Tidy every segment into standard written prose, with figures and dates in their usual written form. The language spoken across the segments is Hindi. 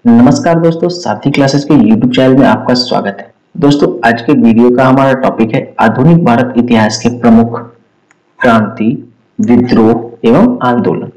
नमस्कार दोस्तों, साथी क्लासेस के YouTube चैनल में आपका स्वागत है। दोस्तों, आज के वीडियो का हमारा टॉपिक है आधुनिक भारत इतिहास के प्रमुख क्रांति, विद्रोह एवं आंदोलन।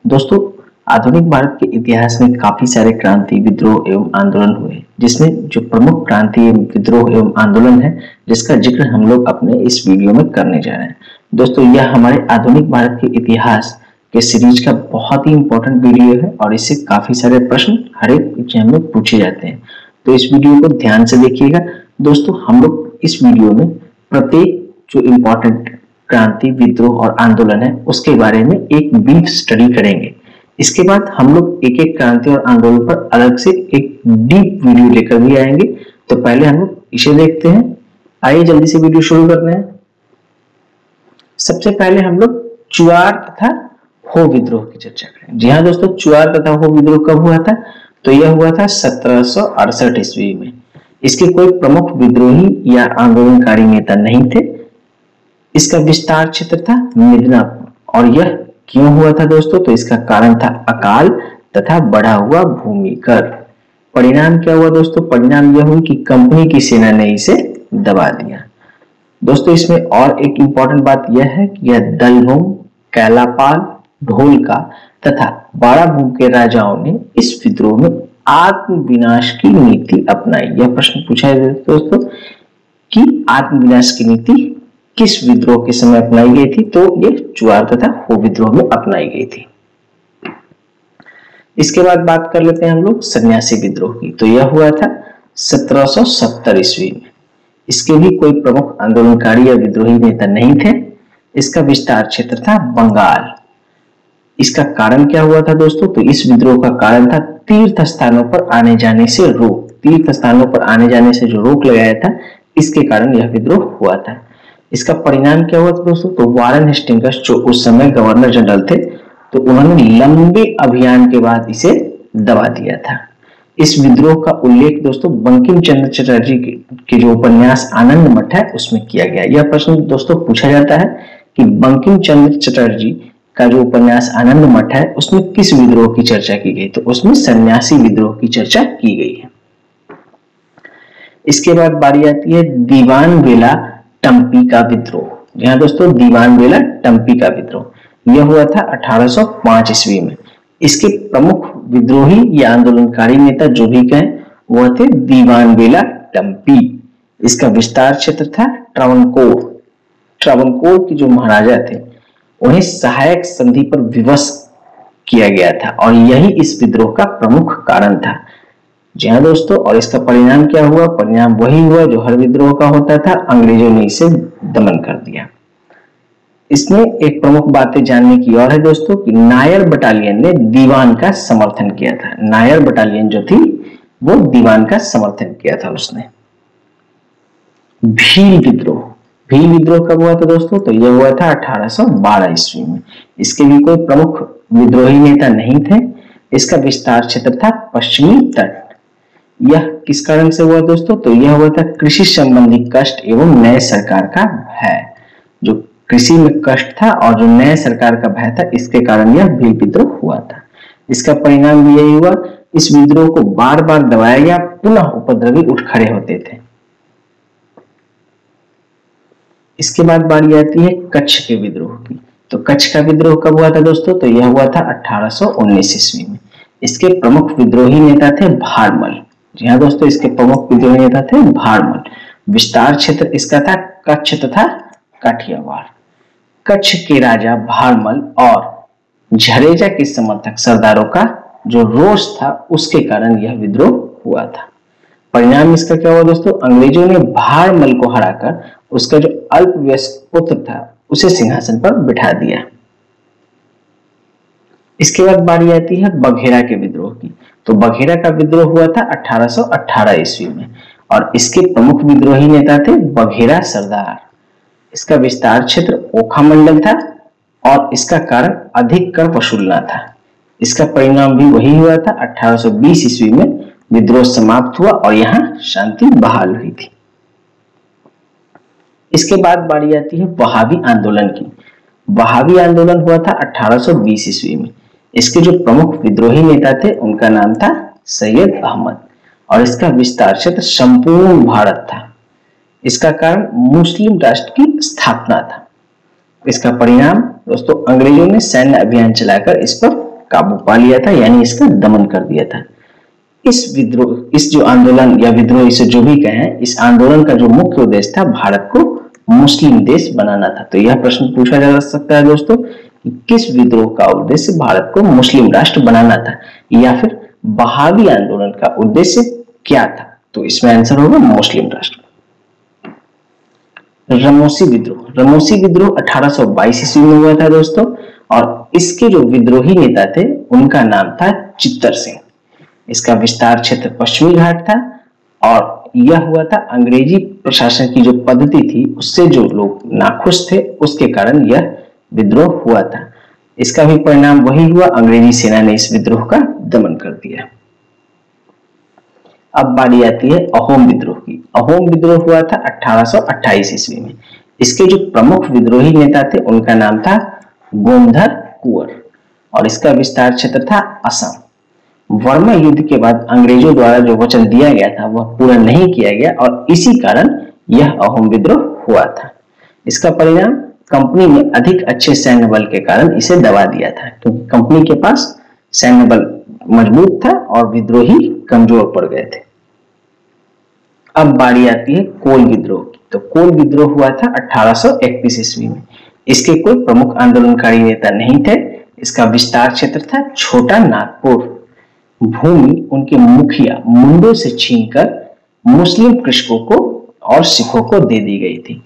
दोस्तों, आधुनिक भारत के इतिहास में काफी सारे क्रांति, विद्रोह एवं आंदोलन हुए, जिसमें जो प्रमुख क्रांति एवं विद्रोह एवं आंदोलन है, जिसका जिक्र हम लोग अपने इस वीडियो में करने जा रहे हैं। दोस्तों, यह हमारे आधुनिक भारत के इतिहास के सीरीज का बहुत ही इंपॉर्टेंट वीडियो है और इससे काफी सारे प्रश्न हर एक एग्जाम में पूछे जाते हैं, तो इस वीडियो को ध्यान से देखिएगा। दोस्तों, हम लोग इस वीडियो में प्रत्येक जो इम्पोर्टेंट क्रांति, विद्रोह और आंदोलन है उसके बारे में एक ब्रीफ स्टडी करेंगे। इसके बाद हम लोग एक एक क्रांति और आंदोलन पर अलग से एक डीप वीडियो लेकर भी आएंगे। तो पहले हम लोग इसे देखते हैं। आइए जल्दी से वीडियो शुरू करते हैं। सबसे पहले हम लोग चुआर तथा हो विद्रोह की चर्चा करें। जी हाँ दोस्तों, चुआर तथा हो विद्रोह कब हुआ था? तो यह हुआ था 1768 ईस्वी में। इसके कोई प्रमुख विद्रोही या आंदोलनकारी नेता नहीं थे। इसका विस्तार क्षेत्र था मिदनापुर। और यह क्यों हुआ था दोस्तों? तो इसका कारण था अकाल तथा बढ़ा हुआ भूमि कर। परिणाम क्या हुआ दोस्तों? परिणाम यह हुई कि कंपनी की सेना ने इसे दबा दिया। दोस्तों, इसमें और एक इंपॉर्टेंट बात यह है कि यह दलभूम, कैलापाल, ढोलका तथा बाड़ाभूम के राजाओं ने इस विद्रोह में आत्मविनाश की नीति अपनाई। यह प्रश्न पूछा है दोस्तों कि आत्मविनाश की नीति किस विद्रोह के समय अपनाई गई थी? तो ये चुआर तथा हो विद्रोह में अपनाई गई थी। इसके बाद बात कर लेते हैं हम लोग सन्यासी विद्रोह की। तो यह हुआ था 1770 ईस्वी में। इसके भी कोई प्रमुख आंदोलनकारी या विद्रोही नेता नहीं थे। इसका विस्तार क्षेत्र था बंगाल। इसका कारण क्या हुआ था दोस्तों? तो इस विद्रोह का कारण था तीर्थ स्थानों पर आने जाने से रोक। तीर्थ स्थानों पर आने जाने से जो रोक लगाया था, इसके कारण यह विद्रोह हुआ था। इसका परिणाम क्या हुआ था दोस्तों? तो वारेन हेस्टिंग्स जो उस समय गवर्नर जनरल थे, तो उन्होंने लंबे अभियान के बाद इसे दबा दिया था। इस विद्रोह का उल्लेख दोस्तों बंकिम चंद्र चटर्जी के जो उपन्यास आनंद मठ है उसमें किया गया। यह प्रश्न दोस्तों पूछा जाता है कि बंकिम चंद्र चटर्जी का जो उपन्यास आनंद मठ है उसमें किस विद्रोह की चर्चा की गई? तो उसमें सन्यासी विद्रोह की चर्चा की गई है। इसके बाद बारी आती है दीवान बेला टम्पी का विद्रोह। जी हाँ दोस्तों, दीवान बेला टम्पी का विद्रोह यह हुआ था 1805 ईस्वी में। इसके प्रमुख विद्रोही या आंदोलनकारी नेता जो भी कहें वह थे दीवान बेला टम्पी। इसका विस्तार क्षेत्र था ट्रावनकोर। ट्रावनकोर के जो महाराजा थे उन्हें सहायक संधि पर विवश किया गया था और यही इस विद्रोह का प्रमुख कारण था। जी हाँ दोस्तों, और इसका परिणाम क्या हुआ? परिणाम वही हुआ जो हर विद्रोह का होता था, अंग्रेजों ने इसे दमन कर दिया। इसमें एक प्रमुख बातें जानने की और है दोस्तों कि नायर बटालियन ने दीवान का समर्थन किया था। नायर बटालियन जो थी वो दीवान का समर्थन किया था उसने। भील विद्रोह। भील विद्रोह कब हुआ था दोस्तों? तो यह हुआ था 1812 ईस्वी में। इसके भी कोई प्रमुख विद्रोही नेता नहीं थे। इसका विस्तार क्षेत्र था पश्चिमी तट। यह किस कारण से हुआ दोस्तों? तो यह हुआ था कृषि संबंधी कष्ट एवं नए सरकार का भय। जो कृषि में कष्ट था और जो नए सरकार का भय था, इसके कारण यह भील विद्रोह हुआ था। इसका परिणाम भी यही हुआ। इस विद्रोह को बार बार दबाया गया, पुनः उपद्रवी उठ खड़े होते थे। इसके बाद बारी आती है कच्छ के विद्रोह की। तो कच्छ का विद्रोह कब हुआ था दोस्तों? तो यह हुआ था 1819 ईस्वी में। इसके प्रमुख विद्रोही नेता थे भारमल। जी हाँ दोस्तों, इसके प्रमुख विद्रोही नेता थे भारमल। विस्तार क्षेत्र इसका था कच्छ तथा काठियावाड़। कच्छ के राजा भारमल और झरेजा के समर्थक सरदारों का जो रोष था, उसके कारण यह विद्रोह हुआ था। परिणाम इसका क्या हुआ दोस्तों? अंग्रेजों ने भारमल को हराकर उसका जो अल्पवयस्क पुत्र था उसे सिंहासन पर बिठा दिया। इसके बाद बारी आती है बघेरा के विद्रोह की। तो बघेरा का विद्रोह हुआ था 1818 ईस्वी में और इसके प्रमुख विद्रोही नेता थे बघेरा सरदार। इसका विस्तार क्षेत्र ओखा मंडल था और इसका कारण अधिक कर वसूलना था। इसका परिणाम भी वही हुआ था। 1820 ईस्वी में विद्रोह समाप्त हुआ और यहाँ शांति बहाल हुई थी। इसके बाद बारी आती है वहाबी आंदोलन की। वहाबी आंदोलन हुआ था 1820 ईस्वी में। इसके जो प्रमुख विद्रोही नेता थे उनका नाम था सैयद अहमद, और इसका विस्तार क्षेत्र संपूर्ण भारत था। इसका कारण मुस्लिम राष्ट्र की स्थापना था। इसका परिणाम दोस्तों, अंग्रेजों ने सैन्य अभियान चलाकर इस पर काबू पा लिया था, यानी इसका दमन कर दिया था। इस जो आंदोलन या विद्रोह इसे जो भी कहें, इस आंदोलन का जो मुख्य उद्देश्य था भारत को मुस्लिम देश बनाना था। तो यह प्रश्न पूछा जा सकता है दोस्तों कि किस विद्रोह का उद्देश्य भारत को मुस्लिम राष्ट्र बनाना था, या फिर बहावी आंदोलन का उद्देश्य क्या था? तो इसमें आंसर होगा मुस्लिम राष्ट्र। रमोसी विद्रोह 1822 ईस्वी में हुआ था दोस्तों, और इसके जो विद्रोही नेता थे उनका नाम था चित्तर सिंह। इसका विस्तार क्षेत्र पश्चिमी घाट था, और यह हुआ था अंग्रेजी प्रशासन की जो पद्धति थी उससे जो लोग नाखुश थे, उसके कारण यह विद्रोह हुआ था। इसका भी परिणाम वही हुआ, अंग्रेजी सेना ने इस विद्रोह का दमन कर दिया। अब बारी आती है अहोम विद्रोह की। अहोम विद्रोह हुआ था 1828 ईस्वी में। इसके जो प्रमुख विद्रोही नेता थे उनका नाम था गोमधर कुंवर, और इसका विस्तार क्षेत्र था असम। वर्मा युद्ध के बाद अंग्रेजों द्वारा जो वचन दिया गया था वह पूरा नहीं किया गया, और इसी कारण यह अहोम विद्रोह हुआ था। इसका परिणाम कंपनी ने अधिक अच्छे सैन्य बल के कारण इसे दबा दिया था, क्योंकि कंपनी के पास सैन्य बल मजबूत था और विद्रोही कमजोर पड़ गए थे। अब बारी आती है कोल विद्रोह की। तो कोल विद्रोह हुआ था 1831 ईस्वी में। इसके कोई प्रमुख आंदोलनकारी नेता नहीं थे। इसका विस्तार क्षेत्र था छोटा नागपुर। भूमि उनके मुखिया मुंडो से छीनकर मुस्लिम कृषकों को और सिखों को दे दी गई थी।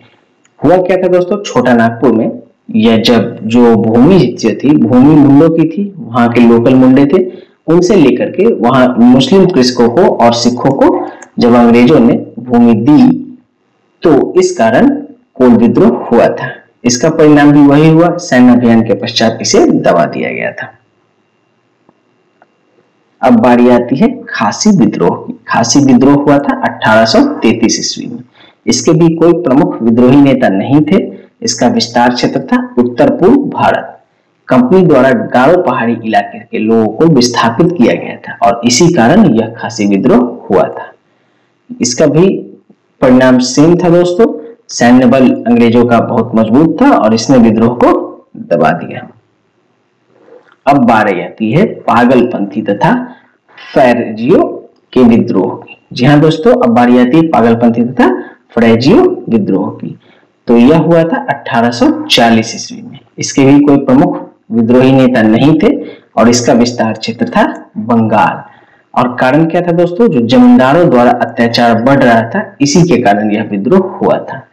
हुआ क्या था दोस्तों, छोटा नागपुर में यह जब जो भूमि थी, भूमि मुंडो की थी, वहां के लोकल मुंडे थे, उनसे लेकर के वहां मुस्लिम कृषकों को और सिखों को जब अंग्रेजों ने भूमि दी, तो इस कारण कोल विद्रोह हुआ था। इसका परिणाम भी वही हुआ, सैन्य अभियान के पश्चात इसे दबा दिया गया था। अब बारी आती है खासी विद्रोह की। खासी विद्रोह हुआ था 1833 ईस्वी में। इसके भी कोई प्रमुख विद्रोही नेता नहीं थे। इसका विस्तार क्षेत्र था उत्तर पूर्व भारत। कंपनी द्वारा गारो पहाड़ी इलाके के लोगों को विस्थापित किया गया था, और इसी कारण यह खासी विद्रोह हुआ था। इसका भी परिणाम सेम था दोस्तों, सैन्य बल अंग्रेजों का बहुत मजबूत था और इसने विद्रोह को दबा दिया। अब बारी आती है पागलपंथी तथा फैरेजियो के विद्रोह की। जी हाँ दोस्तों, अब बारी आती है पागलपंथी तथा फैरेजियो विद्रोह की। तो यह हुआ था 1840 ईस्वी में। इसके भी कोई प्रमुख विद्रोही नेता नहीं थे, और इसका विस्तार क्षेत्र था बंगाल। और कारण क्या था दोस्तों, जो जमींदारों द्वारा अत्याचार बढ़ रहा था, इसी के कारण यह विद्रोह हुआ था।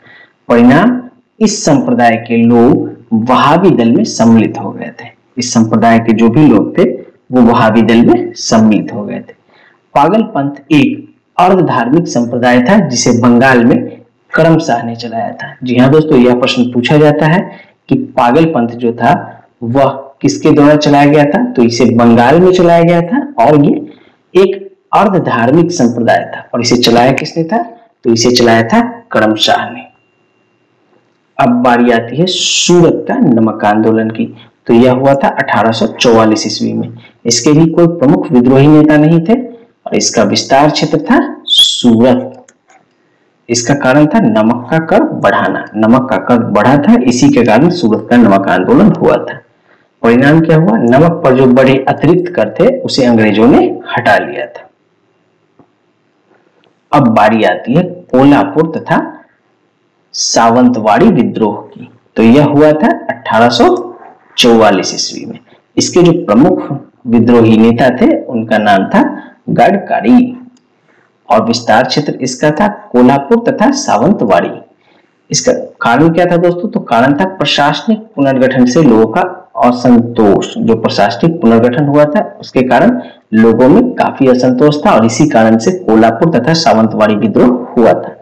परिणाम, इस संप्रदाय के लोग वहाबी दल में सम्मिलित हो गए थे। इस संप्रदाय के जो भी लोग थे वो वहाबी दल में सम्मिलित हो गए थे। पागलपंथ एक अर्ध धार्मिक संप्रदाय था जिसे बंगाल में करमशाह ने चलाया था। जी हाँ दोस्तों, यह प्रश्न पूछा जाता है कि पागलपंथ जो था वह किसके द्वारा चलाया गया था, तो इसे बंगाल में चलाया गया था, और ये एक अर्ध धार्मिक संप्रदाय था। और इसे चलाया किसने था, तो इसे चलाया था करमशाह ने। अब बारी आती है सूरत का नमक आंदोलन की। तो यह हुआ था 1844 ईस्वी में। इसके भी कोई प्रमुख विद्रोही नेता नहीं थे, और इसका विस्तार क्षेत्र था सूरत। इसका कारण था नमक का कर बढ़ाना। नमक का कर बढ़ा था, इसी के कारण सूरत का नमक आंदोलन हुआ था। परिणाम क्या हुआ, नमक पर जो बड़े अतिरिक्त कर थे उसे अंग्रेजों ने हटा लिया था। अब बारी आती है कोल्हापुर तथा सावंतवाड़ी विद्रोह की। तो यह हुआ था 1844 ईस्वी में। इसके जो प्रमुख विद्रोही नेता थे उनका नाम था गडकरी, और विस्तार क्षेत्र इसका था कोल्हापुर तथा सावंतवाड़ी। इसका कारण क्या था दोस्तों, तो कारण था प्रशासनिक पुनर्गठन से लोगों का असंतोष। जो प्रशासनिक पुनर्गठन हुआ था उसके कारण लोगों में काफी असंतोष था, और इसी कारण से कोल्हापुर तथा सावंतवाड़ी विद्रोह हुआ था।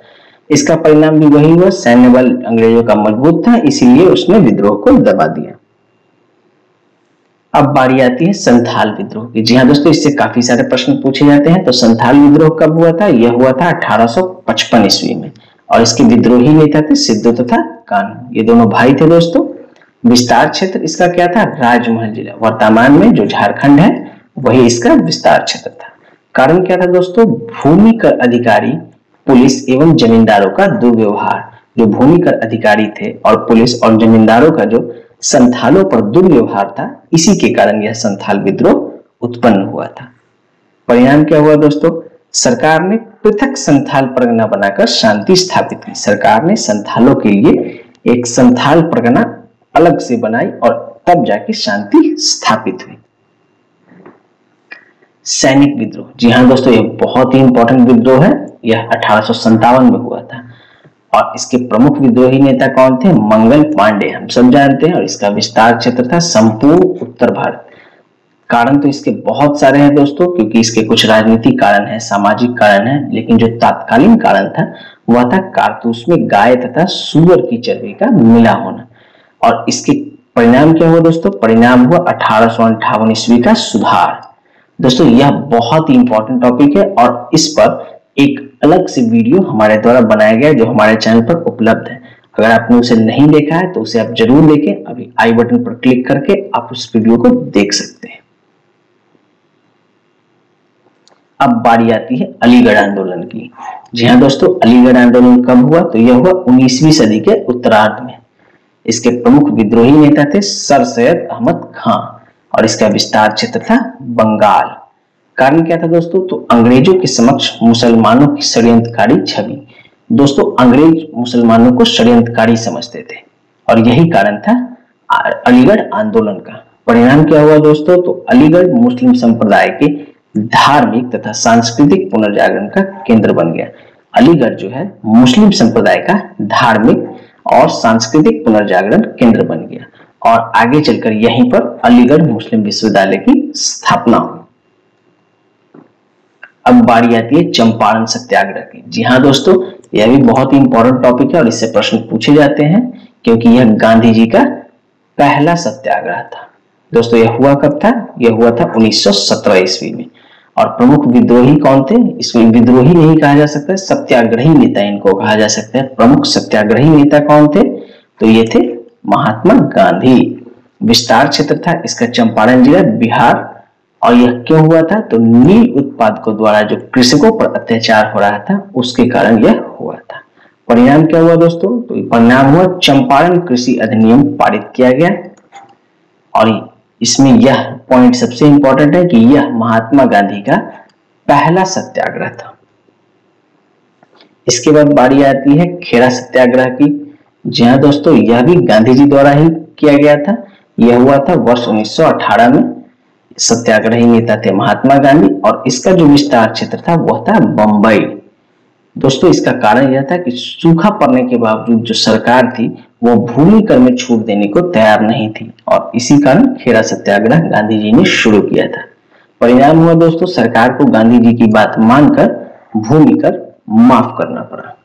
इसका परिणाम भी वही हुआ, सैन्य बल अंग्रेजों का मजबूत था, इसीलिए उसने विद्रोह को दबा दिया। अब बारी आती है संथाल विद्रोह की। जी हाँ दोस्तों, इससे काफी सारे प्रश्न पूछे जाते हैं। तो संथाल विद्रोह कब हुआ था, यह हुआ था 1855 ईस्वी में, और इसके विद्रोही नेता थे सिद्धू तथा कान्हू। ये दोनों भाई थे दोस्तों। विस्तार क्षेत्र इसका क्या था, राजमहल जिला। वर्तमान में जो झारखंड है वही इसका विस्तार क्षेत्र था। कारण क्या था दोस्तों? भूमि कर अधिकारी, पुलिस एवं जमींदारों का दुर्व्यवहार। जो भूमि कर अधिकारी थे और पुलिस और जमींदारों का जो संथालों पर दुर्व्यवहार था, इसी के कारण यह संथाल विद्रोह उत्पन्न हुआ था। परिणाम क्या हुआ दोस्तों? सरकार ने पृथक संथाल परगना बनाकर शांति स्थापित की। सरकार ने संथालों के लिए एक संथाल परगना अलग से बनाई और तब जाके शांति स्थापित हुई। सैनिक विद्रोह, जी हाँ दोस्तों, यह बहुत ही इंपॉर्टेंट विद्रोह है। यह 1857 में हुआ था और इसके प्रमुख विद्रोही नेता कौन थे? मंगल पांडे, हम सब जानते हैं। और इसका विस्तार क्षेत्र था संपूर्ण उत्तर भारत। कारण तो इसके बहुत सारे हैं दोस्तों, क्योंकि इसके कुछ राजनीतिक कारण है, सामाजिक कारण है, लेकिन जो तात्कालीन कारण था वह था कारतूस में गाय तथा सूअर की चर्बी का मिला होना। और इसके परिणाम क्या हुआ दोस्तों? परिणाम हुआ 1858 ईस्वी का सुधार। दोस्तों यह बहुत ही इंपॉर्टेंट टॉपिक है और इस पर एक अलग से वीडियो हमारे द्वारा बनाया गया है जो हमारे चैनल पर उपलब्ध है। अगर आपने उसे नहीं देखा है तो उसे आप जरूर देखें। अभी आई बटन पर क्लिक करके आप उस वीडियो को देख सकते हैं। अब बारी आती है अलीगढ़ आंदोलन की। जी हाँ दोस्तों, अलीगढ़ आंदोलन कब हुआ? तो यह हुआ 19वीं सदी के उत्तरार्ध में। इसके प्रमुख विद्रोही नेता थे सर सैयद अहमद खां और इसका विस्तार क्षेत्र था बंगाल। कारण क्या था दोस्तों? तो अंग्रेजों के समक्ष मुसलमानों की षड्यंत्रकारी छवि। दोस्तों अंग्रेज मुसलमानों को षड्यंत्रकारी समझते थे और यही कारण था अलीगढ़ आंदोलन का। परिणाम क्या हुआ दोस्तों? तो अलीगढ़ मुस्लिम संप्रदाय के धार्मिक तथा सांस्कृतिक पुनर्जागरण का केंद्र बन गया। अलीगढ़ जो है मुस्लिम संप्रदाय का धार्मिक और सांस्कृतिक पुनर्जागरण केंद्र बन गया और आगे चलकर यहीं पर अलीगढ़ मुस्लिम विश्वविद्यालय की स्थापना हुई। अब बारी आती है चंपारण सत्याग्रह की। जी हाँ दोस्तों, यह भी बहुत ही इंपॉर्टेंट टॉपिक है और इससे प्रश्न पूछे जाते हैं क्योंकि यह गांधी जी का पहला सत्याग्रह था। दोस्तों यह हुआ कब था? यह हुआ था 1917 ईस्वी में। और प्रमुख विद्रोही कौन थे? इसमें विद्रोही नहीं कहा जा सकता, सत्याग्रही नेता इनको कहा जा सकता है। प्रमुख सत्याग्रही नेता कौन थे? तो ये थे महात्मा गांधी। विस्तार क्षेत्र था इसका चंपारण जिला बिहार। और यह क्यों हुआ था? तो नील उत्पादकों द्वारा जो कृषकों पर अत्याचार हो रहा था उसके कारण यह हुआ था। परिणाम क्या हुआ दोस्तों? तो परिणाम हुआ चंपारण कृषि अधिनियम पारित किया गया और इसमें यह पॉइंट सबसे इंपॉर्टेंट है कि यह महात्मा गांधी का पहला सत्याग्रह था। इसके बाद बारी आती है खेड़ा सत्याग्रह की। जी हाँ दोस्तों, यह भी गांधी जी द्वारा ही किया गया था। यह हुआ था वर्ष 1918 में। सत्याग्रही नेता थे महात्मा गांधी और इसका जो विस्तार क्षेत्र था वह था बंबई। दोस्तों इसका कारण यह था कि सूखा पड़ने के बावजूद जो सरकार थी वो भूमि कर में छूट देने को तैयार नहीं थी और इसी कारण खेड़ा सत्याग्रह गांधी जी ने शुरू किया था। परिणाम हुआ दोस्तों, सरकार को गांधी जी की बात मानकर भूमि कर माफ करना पड़ा।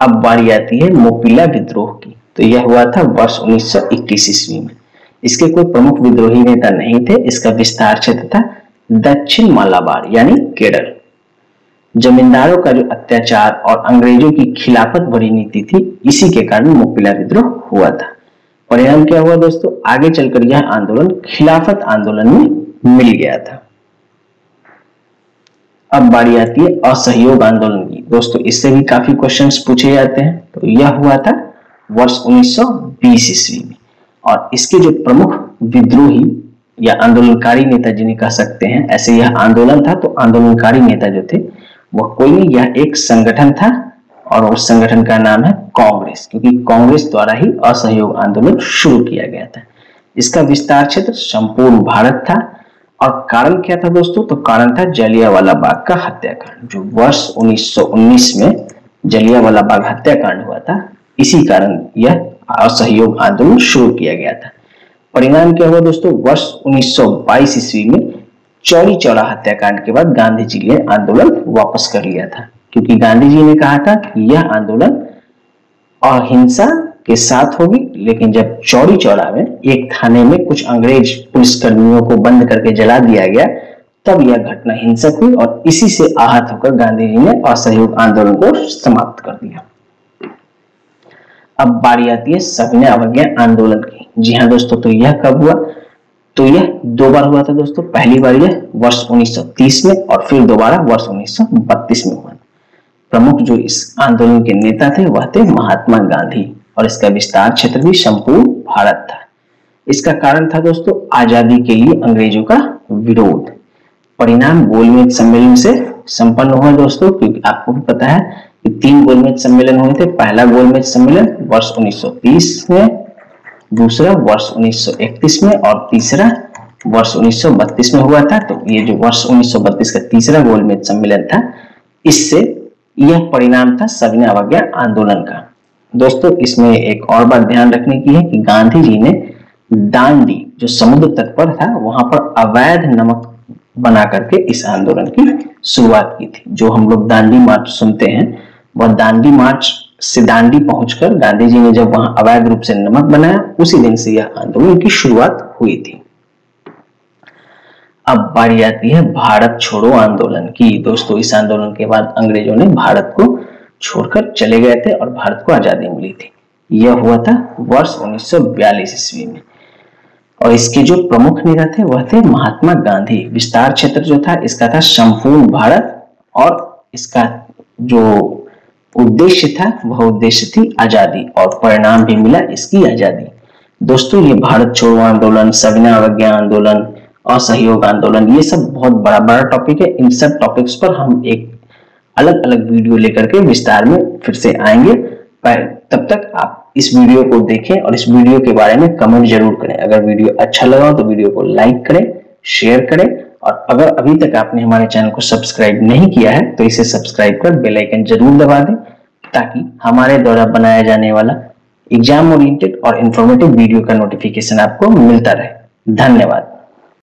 अब बारी आती है मोपिला विद्रोह की। तो यह हुआ था वर्ष 1921 ईस्वी में। इसके कोई प्रमुख विद्रोही नेता नहीं थे। इसका विस्तार क्षेत्र था दक्षिण मालाबार यानी केरल। जमींदारों का जो अत्याचार और अंग्रेजों की खिलाफत भरी नीति थी, इसी के कारण मोपिला विद्रोह हुआ था। परिणाम क्या हुआ दोस्तों? आगे चलकर यह आंदोलन खिलाफत आंदोलन में मिल गया था। अब बारी आती है असहयोग आंदोलन की। दोस्तों इससे भी काफी क्वेश्चंस पूछे जाते हैं। तो यह हुआ था वर्ष 1920 ईस्वी में और इसके जो प्रमुख विद्रोही या आंदोलनकारी नेता जिन्हें कह सकते हैं, ऐसे यह आंदोलन था तो आंदोलनकारी नेता जो थे वह कोई नहीं, यह एक संगठन था और उस संगठन का नाम है कांग्रेस, क्योंकि कांग्रेस द्वारा ही असहयोग आंदोलन शुरू किया गया था। इसका विस्तार क्षेत्र संपूर्ण भारत था और कारण क्या था दोस्तों? तो कारण था जलियांवाला बाग का हत्याकांड, जो वर्ष 1919 में जलियांवाला बाग हत्याकांड हुआ था। इसी कारण यह असहयोग आंदोलन शुरू किया गया था। परिणाम क्या हुआ दोस्तों? वर्ष 1922 ईस्वी में चौरी चौरा हत्याकांड के बाद गांधी जी ने आंदोलन वापस कर लिया था, क्योंकि गांधी जी ने कहा था कि यह आंदोलन अहिंसा के साथ होगी। लेकिन जब चौरी चौरा में एक थाने में कुछ अंग्रेज पुलिसकर्मियों को बंद करके जला दिया गया, तब यह घटना हिंसक हुई और इसी से आहत होकर गांधी जी ने असहयोग आंदोलन को समाप्त कर दिया। अब बारी आती है सविनय अवज्ञा आंदोलन की। जी हाँ दोस्तों, तो यह कब हुआ? तो यह 2 बार हुआ था दोस्तों। पहली बार यह वर्ष 1930 में और फिर दोबारा वर्ष 1932 में हुआ। प्रमुख जो इस आंदोलन के नेता थे वह थे महात्मा गांधी और इसका विस्तार क्षेत्र भी संपूर्ण भारत था। इसका कारण था दोस्तों आजादी के लिए अंग्रेजों का विरोध। परिणाम गोलमेज सम्मेलन से संपन्न हुआ दोस्तों, क्योंकि आपको भी पता है कि 3 गोलमेज सम्मेलन हुए थे। पहला गोलमेज सम्मेलन वर्ष 1930 में, दूसरा वर्ष 1931 में और तीसरा वर्ष 1932 में हुआ था। तो ये जो वर्ष 1932 का तीसरा गोलमेज सम्मेलन था, इससे यह परिणाम था सविनय अवज्ञा आंदोलन का। दोस्तों इसमें एक और बात ध्यान रखने की है कि गांधी जी ने दांडी जो समुद्र तट पर था वहां पर अवैध नमक बना करके इस आंदोलन की शुरुआत की थी। जो हम लोग दांडी मार्च सुनते हैं, वह दांडी मार्च से दांडी पहुंचकर गांधी जी ने जब वहां अवैध रूप से नमक बनाया, उसी दिन से यह आंदोलन की शुरुआत हुई थी। अब बारी आती है भारत छोड़ो आंदोलन की। दोस्तों इस आंदोलन के बाद अंग्रेजों ने भारत को छोड़कर चले गए थे और भारत को आजादी मिली थी। यह हुआ था वर्ष 1942 ईस्वी में और इसके जो प्रमुख नेता थे वह थे महात्मा गांधी। विस्तार क्षेत्र जो था इसका था संपूर्ण भारत और इसका जो उद्देश्य था वह उद्देश्य थी आजादी और परिणाम भी मिला इसकी आजादी। दोस्तों ये भारत छोड़ो आंदोलन, सविनय अवज्ञा आंदोलन, असहयोग आंदोलन, ये सब बहुत बड़ा बड़ा टॉपिक है। इन सब टॉपिक्स पर हम एक अलग अलग वीडियो लेकर के विस्तार में फिर से आएंगे। तब तक आप इस वीडियो को देखें और इस वीडियो के बारे में कमेंट जरूर करें। अगर वीडियो अच्छा लगा तो वीडियो को लाइक करें, शेयर करें और अगर अभी तक आपने हमारे चैनल को सब्सक्राइब नहीं किया है तो इसे सब्सक्राइब कर बेल आइकन जरूर दबा दें, ताकि हमारे द्वारा बनाया जाने वाला एग्जाम ओरिएंटेड और इंफॉर्मेटिव वीडियो का नोटिफिकेशन आपको मिलता रहे। धन्यवाद।